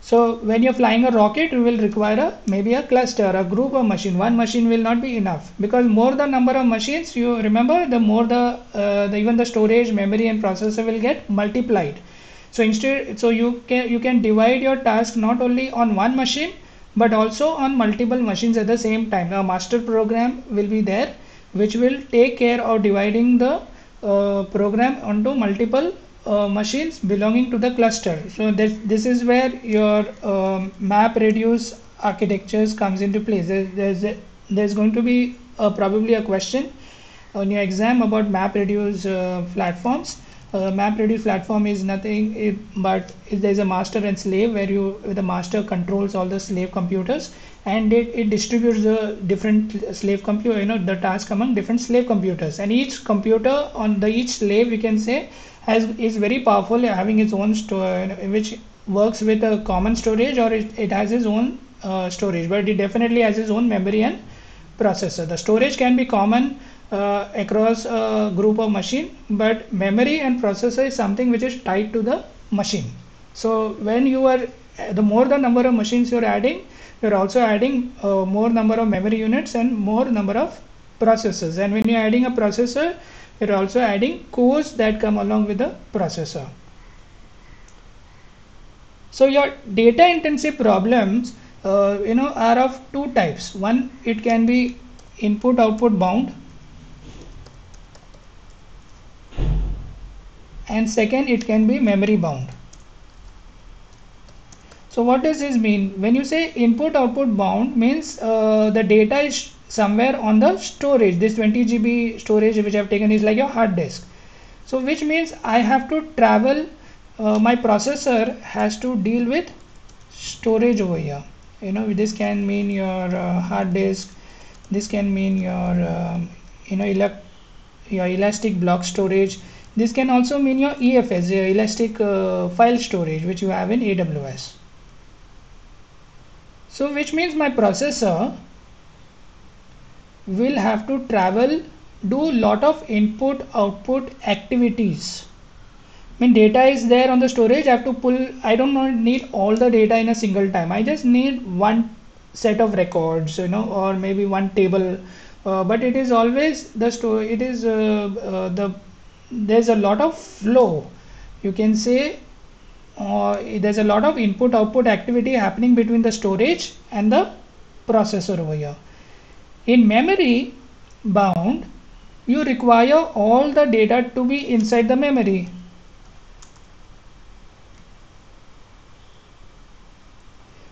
So when you're flying a rocket, you will require maybe a cluster, a group of machine. One machine will not be enough, because more the number of machines, you remember, the more the even the storage, memory and processor will get multiplied. So instead, so you can divide your task not only on one machine, but also on multiple machines at the same time. A master program will be there, which will take care of dividing the program onto multiple machines belonging to the cluster. So this is where your map reduce architectures comes into place. There's going to be probably a question on your exam about map reduce platforms. Map reduce platform is nothing but there's a master and slave, where the master controls all the slave computers, and it distributes the different slave computer, the task among different slave computers, and each computer on each slave, you can say, is very powerful, having its own which works with a common storage, or it has its own storage, but it definitely has its own memory and processor. The storage can be common across a group of machine, but memory and processor is something which is tied to the machine. So when you are, the more the number of machines you're adding, you're also adding more number of memory units and more number of processors. And when you're adding a processor, you're also adding cores that come along with the processor. So your data intensive problems are of two types. One, it can be input output bound, and second, it can be memory bound. So what does this mean? When you say input output bound, means the data is somewhere on the storage. This 20 GB storage which I have taken is like your hard disk. So which means I have to travel, my processor has to deal with storage over here. This can mean your hard disk, this can mean your your elastic block storage. This can also mean your EFS, your elastic file storage, which you have in AWS. So which means my processor will have to travel, do lot of input output activities. When data is there on the storage, I have to pull, I don't need all the data in a single time. I just need one set of records, or maybe one table, but it is always the story. It is there's a lot of flow, you can say. There's a lot of input output activity happening between the storage and the processor over here. In memory bound, you require all the data to be inside the memory.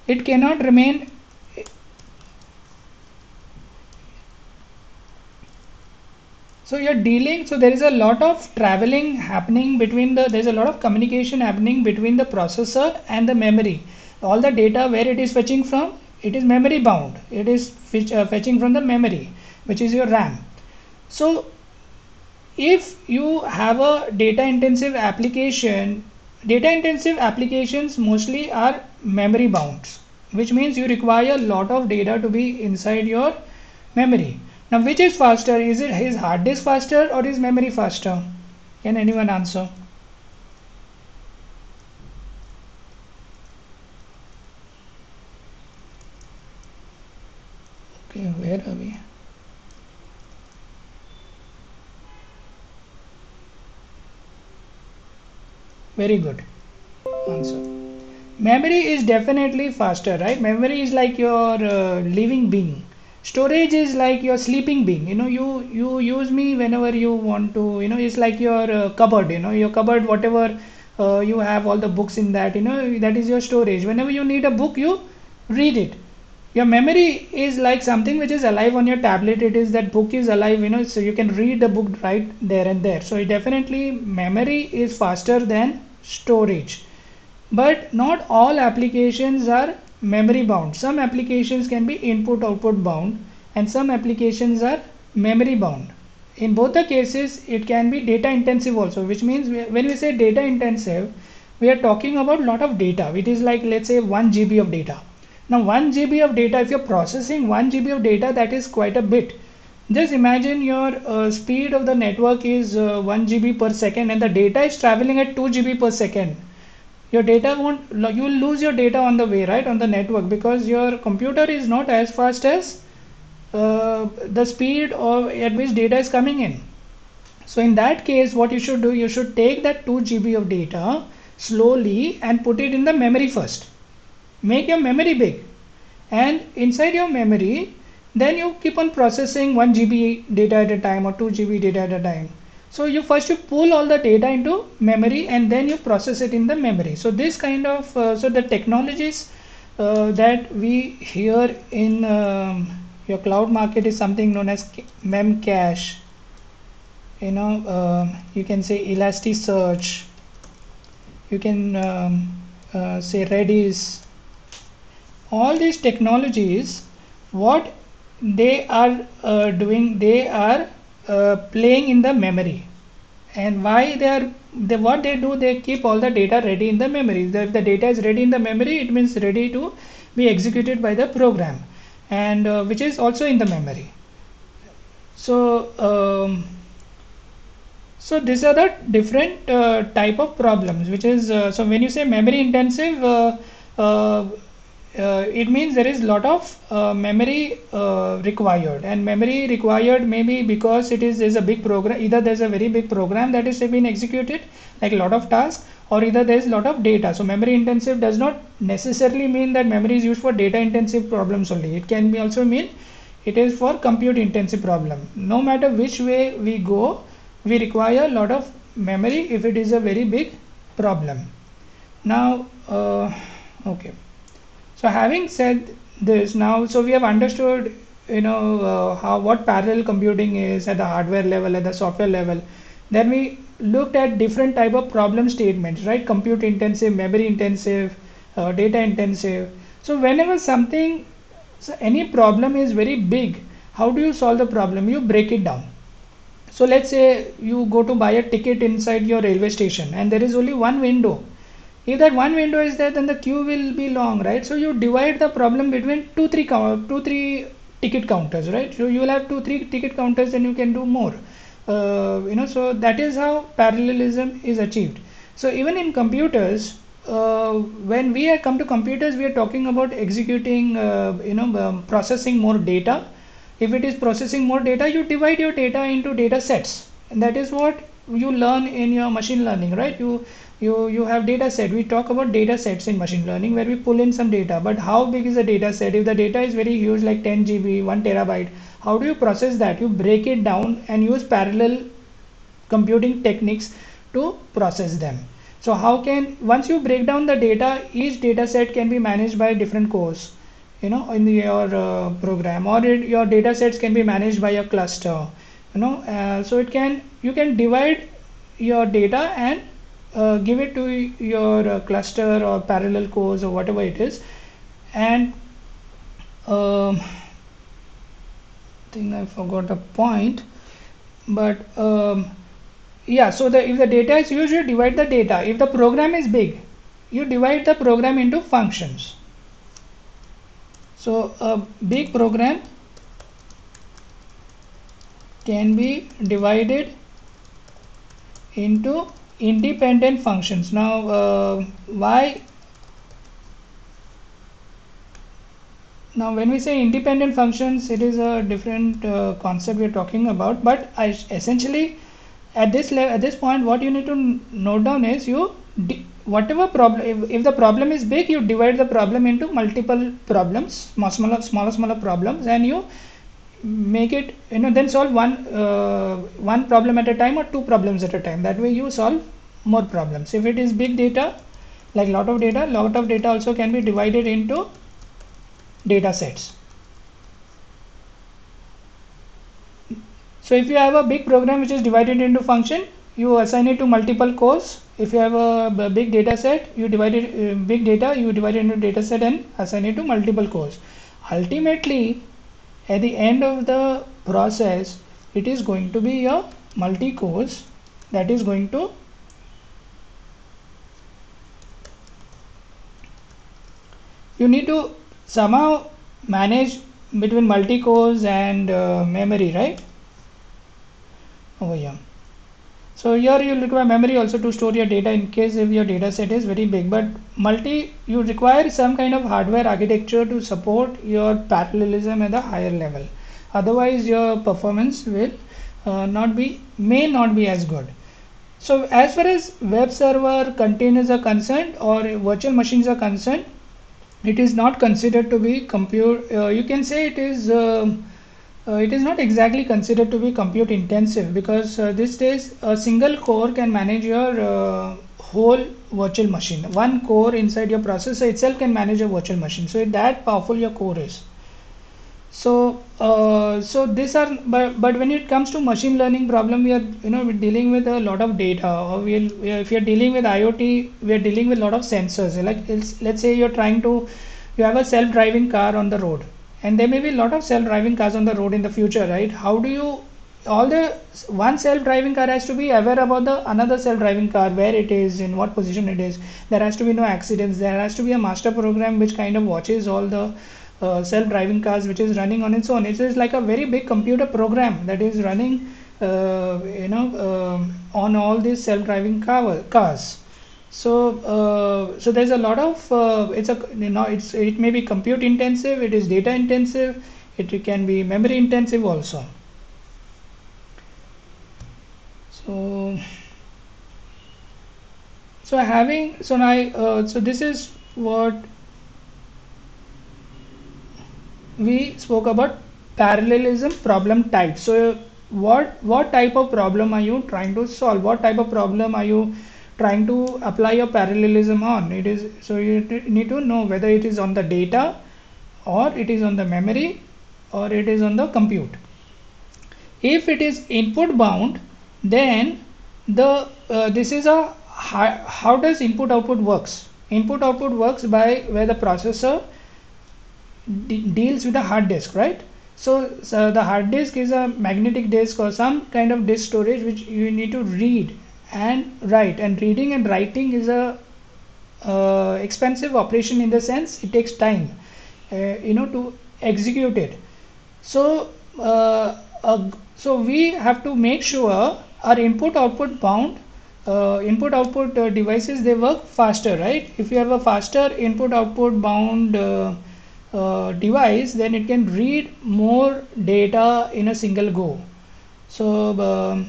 It cannot remain. So you're dealing, so there is a lot of traveling happening between there's a lot of communication happening between the processor and the memory. All the data, where it is fetching from, it is memory bound. It is fetching from the memory, which is your RAM. So if you have a data intensive application, data intensive applications mostly are memory bound, which means you require a lot of data to be inside your memory. Now which is faster? Is it his hard disk faster or is memory faster? Can anyone answer? Okay, where are we? Very good answer. Memory is definitely faster, right? Memory is like your living being. Storage is like your sleeping being. You use me whenever you want to. It's like your cupboard. Your cupboard, whatever you have all the books in that. That is your storage. Whenever you need a book, you read it. Your memory is like something which is alive on your tablet. It is that book is alive, so you can read the book right there and there. So definitely memory is faster than storage. But not all applications are memory bound. Some applications can be input output bound, and some applications are memory bound. In both the cases, it can be data intensive also, which means when we say data intensive, we are talking about lot of data. It is like, let's say, 1 GB of data. Now 1 GB of data, if you're processing 1 GB of data, that is quite a bit. Just imagine your speed of the network is 1 GB per second, and the data is traveling at 2 GB per second. Your data won't, you will lose your data on the way, right, on the network, because your computer is not as fast as the speed at which data is coming in. So in that case, what you should do, you should take that 2 GB of data slowly and put it in the memory first. Make your memory big, and inside your memory, then you keep on processing 1 GB data at a time or 2 GB data at a time. So you pull all the data into memory, and then you process it in the memory. So this kind of so the technologies that we hear in your cloud market is something known as Memcache. You can say Elasticsearch. You can say Redis. All these technologies, what they are doing, they are playing in the memory. And why what they do, they keep all the data ready in the memory. If the data is ready in the memory, it means ready to be executed by the program, and which is also in the memory. So these are the different type of problems, which is so when you say memory intensive, it means there is lot of memory required, and memory required maybe because is a big program. Either there's a very big program that is being executed, like a lot of tasks, or either there's a lot of data. So memory intensive does not necessarily mean that memory is used for data intensive problems only. It can be also mean it is for compute intensive problem. No matter which way we go, we require a lot of memory if it is a very big problem. Now okay, so having said this, now so we have understood what parallel computing is at the hardware level, at the software level. Then we looked at different type of problem statements, right? Compute intensive, memory intensive, data intensive. So whenever any problem is very big, how do you solve the problem? You break it down. So let's say you go to buy a ticket inside your railway station, and there is only one window. If that one window is there, then the queue will be long, right? So you divide the problem between two, three ticket counters, right? So you will have 2-3 ticket counters, and you can do more. So that is how parallelism is achieved. So even in computers, when we come to computers, we are talking about executing, processing more data. If it is processing more data, you divide your data into data sets, and that is what you learn in your machine learning, right? You have data set. We talk about data sets in machine learning, where we pull in some data. But how big is the data set? If the data is very huge, like 10 GB, 1 terabyte, how do you process that? You break it down and use parallel computing techniques to process them. So once you break down the data, each data set can be managed by different cores, in your program, or your data sets can be managed by a cluster. So you can divide your data and give it to your cluster or parallel cores or whatever it is. And I think I forgot the point, but yeah, so if the data is huge, you divide the data. If the program is big, you divide the program into functions. So a big program can be divided into independent functions. Now now when we say independent functions, it is a different concept we are talking about, but essentially at this point, what you need to note down is whatever problem, if the problem is big, you divide the problem into multiple problems, smaller problems, and you make it, then solve one problem at a time or two problems at a time. That way you solve more problems. If it is big data, like lot of data also can be divided into data sets. So if you have a big program which is divided into function, you assign it to multiple cores. If you have a big data set, you divide it, big data, you divide it into data set and assign it to multiple cores. Ultimately, at the end of the process, it is going to be a multi-cores that is going to you need to somehow manage between multi-cores and memory, right? Over here. So here you require memory also to store your data in case if your data set is very big, but you require some kind of hardware architecture to support your parallelism at a higher level. Otherwise your performance will may not be as good. So as far as web server containers are concerned or virtual machines are concerned, it is not considered to be compute. You can say it is not exactly considered to be compute intensive, because these days a single core can manage your whole virtual machine. One core inside your processor itself can manage a virtual machine. So that powerful your core is. So these are, but when it comes to machine learning problem, we are we're dealing with a lot of data, or if you're dealing with IoT, we are dealing with a lot of sensors. Like let's say you have a self-driving car on the road, and there may be a lot of self-driving cars on the road in the future, right? How do you one self-driving car has to be aware about the another self-driving car, where it is, in what position it is. There has to be no accidents. There has to be a master program which kind of watches all the self-driving cars which is running on its own. It is like a very big computer program that is running on all these self-driving cars. So there's a lot of it may be compute intensive, it is data intensive, it can be memory intensive also. So this is what we spoke about parallelism problem type. So what type of problem are you trying to solve? What type of problem are you trying to apply your parallelism on? It is, so you need to know whether it is on the data, or it is on the memory, or it is on the compute. If it is input bound, then this is a how does input output works? Input output works by where the processor deals with a hard disk, right? So the hard disk is a magnetic disk or some kind of disk storage which you need to read and write, and reading and writing is a expensive operation, in the sense it takes time to execute it. So so we have to make sure our input output devices, they work faster, right? If you have a faster input output bound device, then it can read more data in a single go. So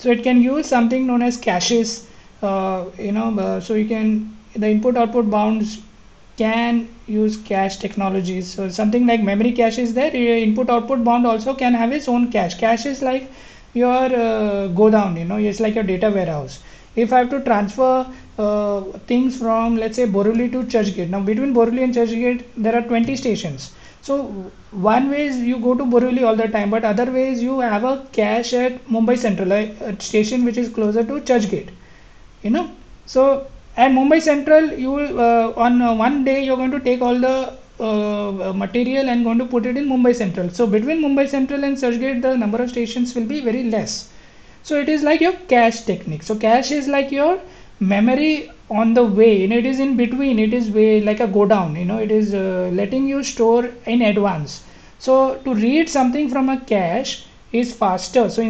it can use something known as caches. So you can, the input output bounds can use cache technologies. So something like memory cache is there. Input output bound also can have its own cache. Cache is like your go down, it's like your data warehouse. If I have to transfer things from, let's say, Borivali to Churchgate. Now between Borivali and Churchgate there are 20 stations. So one way is you go to Borivali all the time, but other ways you have a cache at Mumbai Central, a station which is closer to Churchgate. So at Mumbai Central, you will on one day you're going to take all the material and going to put it in Mumbai Central. So between Mumbai Central and Churchgate, the number of stations will be very less. So it is like your cache technique. So cache is like your memory on the way, it is in between, it is way like a go down, it is letting you store in advance. So to read something from a cache is faster. So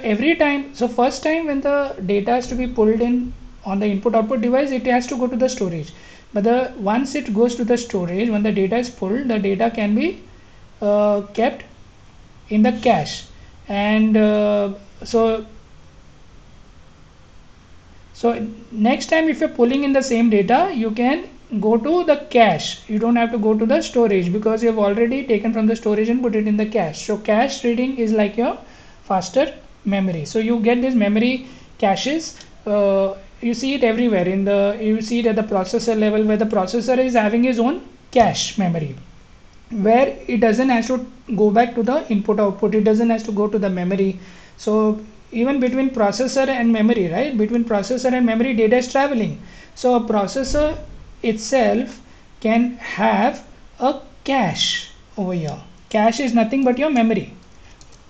every time, so first time when the data has to be pulled in on the input output device, it has to go to the storage. But once it goes to the storage, when the data is pulled, the data can be kept in the cache. And so next time if you're pulling in the same data, you can go to the cache. You don't have to go to the storage because you have already taken from the storage and put it in the cache. So cache reading is like your faster memory. So you get these memory caches. You see it everywhere you see it at the processor level, where the processor is having his own cache memory, where it doesn't have to go back to the input output. It doesn't have to go to the memory. So even between processor and memory, right, between processor and memory, data is traveling. So a processor itself can have a cache over here. Cache is nothing but your memory.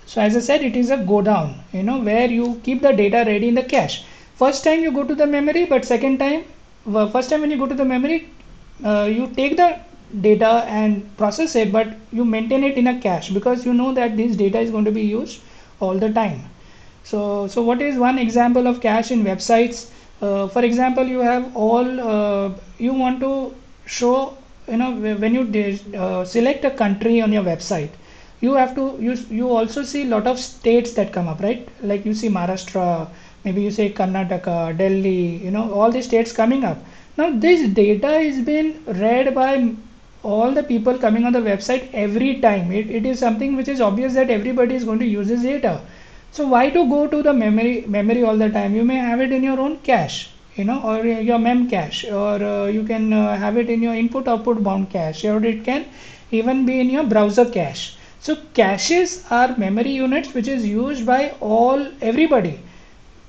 So as I said, it is a go down, where you keep the data ready in the cache. First time you go to the memory, but second time, first time when you go to the memory, you take the data and process it, but you maintain it in a cache because you know that this data is going to be used all the time. So what is one example of cache in websites? For example, you have you want to show, when you select a country on your website, you have to you also see a lot of states that come up, right? Like you see Maharashtra, maybe you say Karnataka, Delhi, all these states coming up. Now this data is being read by all the people coming on the website every time. It is something which is obvious that everybody is going to use this data. So why to go to the memory all the time? You may have it in your own cache, or your mem cache, or you can have it in your input output bound cache, or it can even be in your browser cache. So caches are memory units which is used by everybody.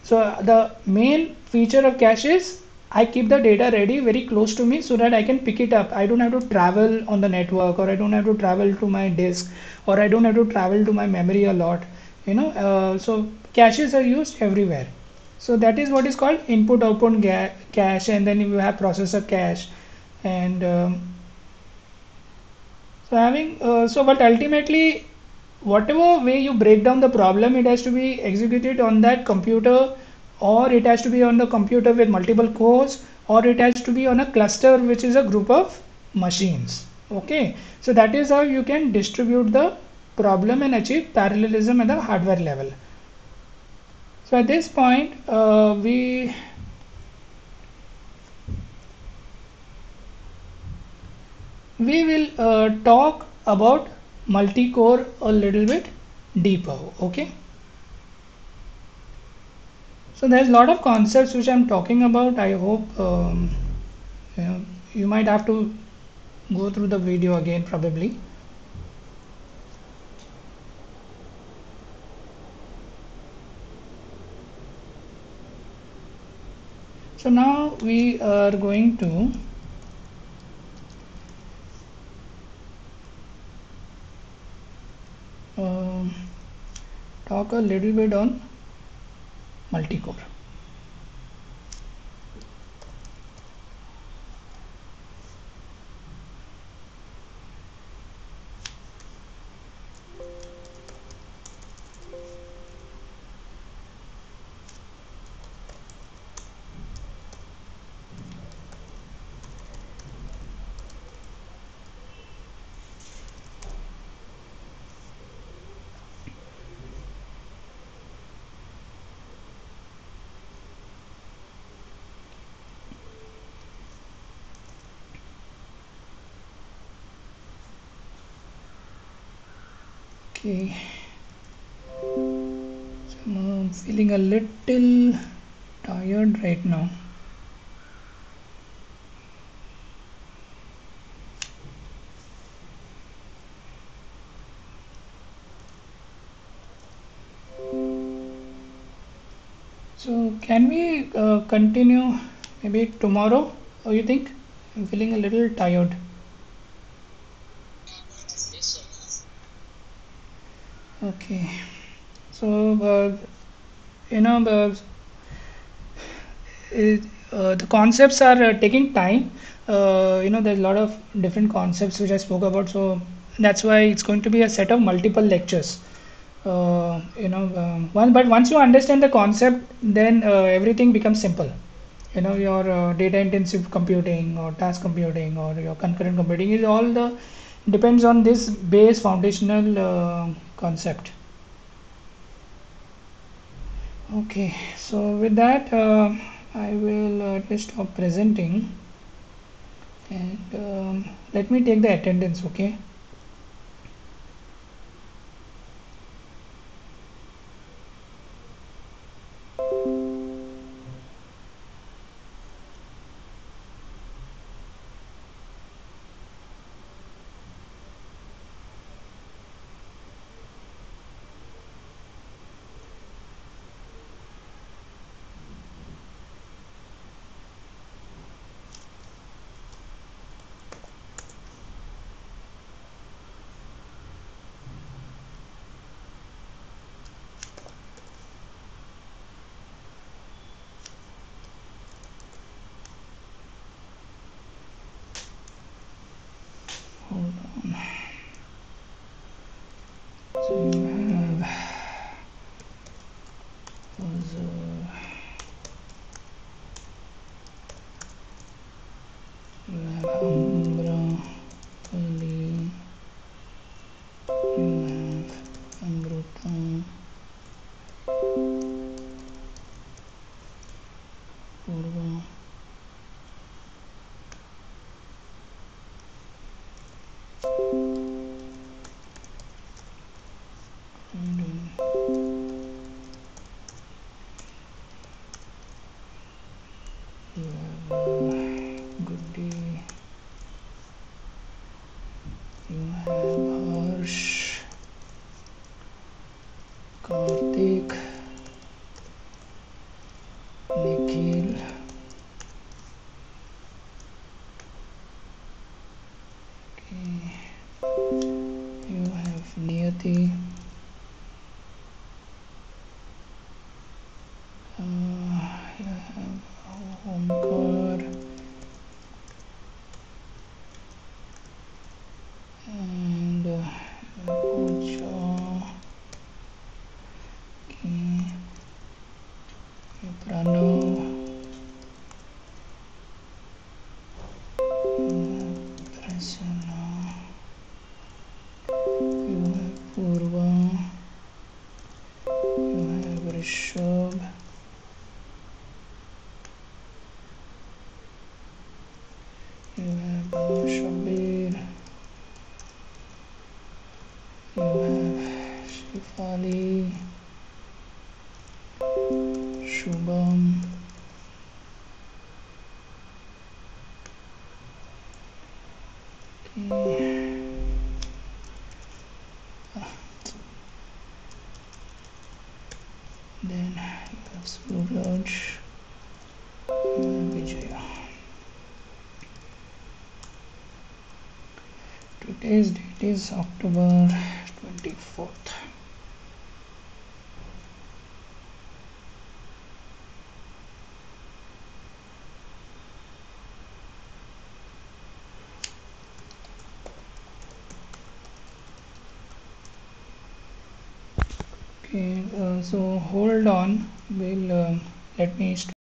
So the main feature of cache is I keep the data ready very close to me so that I can pick it up. I don't have to travel on the network, or I don't have to travel to my disk, or I don't have to travel to my memory a lot. So caches are used everywhere. So that is what is called input output cache, and then you have processor cache, and but ultimately, whatever way you break down the problem, it has to be executed on that computer, or it has to be on the computer with multiple cores, or it has to be on a cluster which is a group of machines. Okay, so that is how you can distribute the problem and achieve parallelism at the hardware level. So at this point, we will talk about multi-core a little bit deeper. Okay, so there's a lot of concepts which I'm talking about. I hope you might have to go through the video again probably. So now we are going to talk a little bit on multi-core. Okay, so I'm feeling a little tired right now. So can we continue maybe tomorrow? Or you think? I'm feeling a little tired. Okay, so the concepts are taking time. There's a lot of different concepts which I spoke about, so that's why it's going to be a set of multiple lectures. But once you understand the concept, then everything becomes simple. Your data intensive computing or task computing or your concurrent computing is all the depends on this base foundational concept. Okay, so with that I will just stop presenting, And let me take the attendance. Okay. Hold on. So you have you have Ambra, Ali, you have Amruta, Purva, you have Goody, you have Harsh, Karthik, Nikhil, okay. You have Niyati, you have Omkar, and Pooja, okay. Pranav, Prasanna, you have Purva, you have Rishabh, you have Shabir, you have Shifali, Shubham, okay. Then you have Suraj, you have Vijaya. Today's date is October 24th. Okay, so hold on. We'll let me